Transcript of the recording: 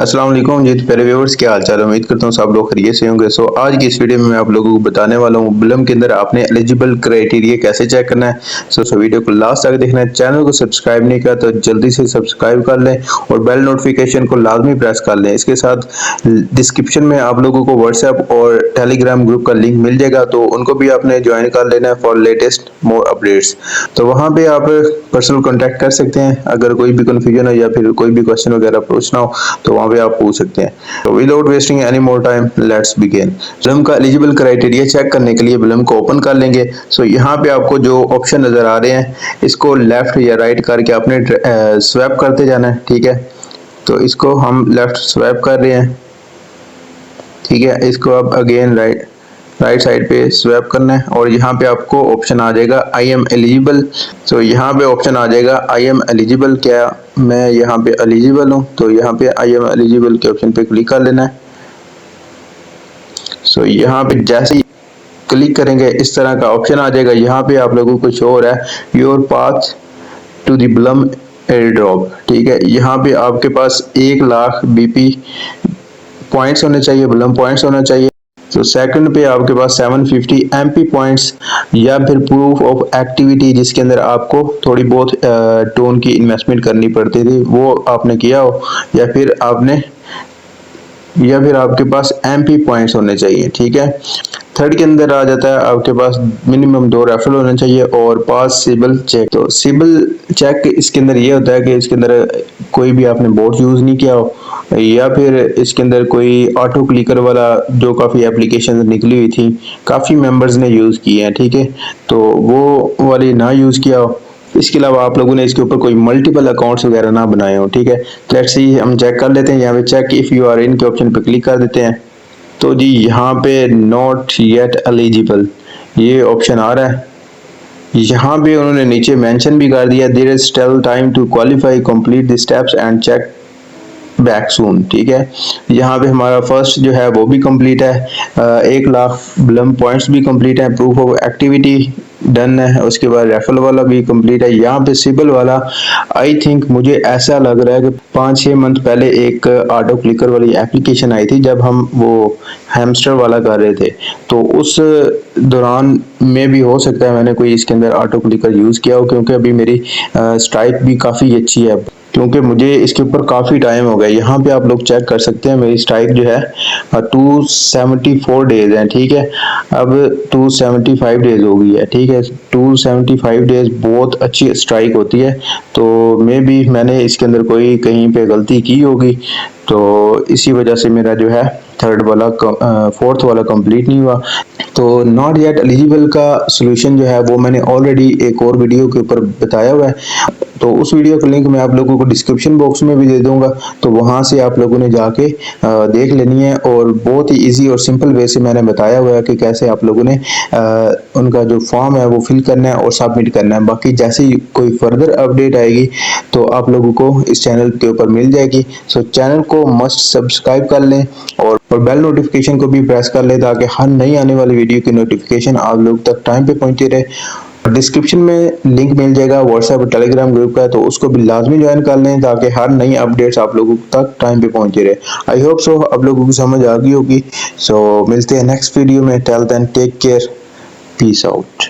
अस्सलाम वालेकुम जी, प्यारे व्यूअर्स, क्या हाल चाल है। उम्मीद करता हूँ सब लोग खैरियत से होंगे। आज की इस वीडियो में मैं आप लोगों को बताने वाला हूँ बिलम के अंदर आपने एलिजिबल क्राइटेरिया कैसे चेक करना है। वीडियो को लास्ट तक देखना है। चैनल को सब्सक्राइब नहीं किया तो जल्दी से सब्सक्राइब कर लें और बेल नोटिफिकेशन को लाजमी प्रेस कर लें। इसके साथ डिस्क्रिप्शन में आप लोगों को व्हाट्सएप और टेलीग्राम ग्रुप का लिंक मिल जाएगा, तो उनको भी आपने ज्वाइन कर लेना है फॉर लेटेस्ट मोर अपडेट्स। तो वहाँ पे आप पर्सनल कॉन्टैक्ट कर सकते हैं अगर कोई भी कन्फ्यूजन हो या फिर कोई भी क्वेश्चन वगैरह पूछना हो तो वहाँ पे आप पूछ सकते हैं। तो without wasting any more time let's begin. बिलम का एलिजिबल क्राइटेरिया चेक करने के लिए बिलम को ओपन कर लेंगे। यहाँ पे आपको जो ऑप्शन नजर आ रहे हैं इसको लेफ्ट या राइट करके आपने स्वैप करते जाना है। ठीक है, तो इसको हम लेफ्ट स्वैप कर रहे हैं। ठीक है, इसको अब अगेन राइट साइड पे स्वैप करना है और यहाँ पे आपको ऑप्शन आ जाएगा आई एम एलिजिबल। तो यहाँ पे ऑप्शन आ जाएगा आई एम एलिजिबल, क्या मैं यहाँ पे एलिजिबल हूँ। तो यहाँ पे आई एम एलिजिबल के ऑप्शन पे क्लिक कर लेना है। यहाँ पे जैसे ही क्लिक करेंगे इस तरह का ऑप्शन आ जाएगा। यहाँ पे आप लोगों को शो हो रहा है योर पाथ टू द बिलम एयर ड्रॉप। ठीक है, यहाँ पे आपके पास 1,00,000 बीपी पॉइंट्स होने चाहिए, बिलम पॉइंट्स होना चाहिए। तो सेकंड पे आपके पास 750 एमपी पॉइंट्स या फिर प्रूफ ऑफ एक्टिविटी जिसके अंदर आपको थोड़ी बहुत टोन की इन्वेस्टमेंट करनी पड़ती थी वो आपने किया हो, या फिर आपके पास एमपी पॉइंट्स होने चाहिए। ठीक है, थर्ड के अंदर आ जाता है आपके पास मिनिमम 2 रेफरल होने चाहिए और पास सिबिल चेक। तो सिबिल चेक इसके अंदर ये होता है कि इसके अंदर कोई भी आपने बोट यूज नहीं किया हो या फिर इसके अंदर कोई ऑटो क्लिकर वाला जो काफ़ी एप्लीकेशन निकली हुई थी, काफ़ी मेंबर्स ने यूज़ की है। ठीक है, तो वो वाली ना यूज़ किया हो। इसके अलावा आप लोगों ने इसके ऊपर कोई मल्टीपल अकाउंट्स वगैरह ना बनाए हो। ठीक है, लेट्स सी, हम चेक कर लेते हैं। यहाँ पे check if you are in के ऑप्शन पे क्लिक कर देते हैं। तो जी यहाँ पे नॉट येट एलिजिबल ये ऑप्शन आ रहा है। यहाँ पे उन्होंने नीचे मेंशन भी कर दिया there is still time to qualify, complete the steps and check back soon. ठीक है, यहाँ पे हमारा फर्स्ट जो है वो भी कंप्लीट है, 1,00,000 बिलम पॉइंट्स भी कंप्लीट है, प्रूफ ऑफ एक्टिविटी डन है, उसके बाद रेफरल वाला भी कंप्लीट है। यहाँ पे सिबिल वाला आई थिंक मुझे ऐसा लग रहा है कि 5-6 मंथ पहले एक ऑटो क्लिकर वाली एप्लीकेशन आई थी जब हम वो हैमस्टर वाला कर रहे थे, तो उस दौरान में भी हो सकता है मैंने कोई इसके अंदर ऑटो क्लिकर यूज किया हो, क्योंकि अभी मेरी स्ट्राइक भी काफ़ी अच्छी है क्योंकि मुझे इसके ऊपर काफ़ी टाइम हो गया। यहाँ पे आप लोग चेक कर सकते हैं मेरी स्ट्राइक जो है 274 डेज है। ठीक है, अब 275 डेज हो गई है। ठीक है, 275 डेज बहुत अच्छी स्ट्राइक होती है। तो मे बी मैंने इसके अंदर कोई कहीं पे गलती की होगी, तो इसी वजह से मेरा जो है फोर्थ वाला कंप्लीट नहीं हुआ। तो नॉट येट एलिजिबल का सलूशन जो है वो मैंने ऑलरेडी एक और वीडियो के ऊपर बताया हुआ है, तो उस वीडियो का लिंक मैं आप लोगों को डिस्क्रिप्शन बॉक्स में भी दे दूंगा, तो वहां से आप लोगों ने जाके देख लेनी है। और बहुत ही इजी और सिंपल वे से मैंने बताया हुआ है कि कैसे आप लोगों ने उनका जो फॉर्म है वो फिल करना है और सबमिट करना है। बाकी जैसे ही कोई फर्दर अपडेट आएगी तो आप लोगों को इस चैनल के ऊपर मिल जाएगी। सो चैनल को मस्ट सब्सक्राइब कर लें और बेल नोटिफिकेशन को भी प्रेस कर लें ताकि हर नई आने वाली वीडियो की नोटिफिकेशन आप लोग तक टाइम पे पहुंचती रहे। डिस्क्रिप्शन में लिंक मिल जाएगा व्हाट्सएप और टेलीग्राम ग्रुप का, तो उसको भी लाजमी ज्वाइन कर लें ताकि हर नई अपडेट्स आप लोगों तक टाइम पे पहुंचती रहे। आई होप सो आप लोगों को समझ आ गई होगी। सो मिलते हैं नेक्स्ट वीडियो में। Till then take care, peace out.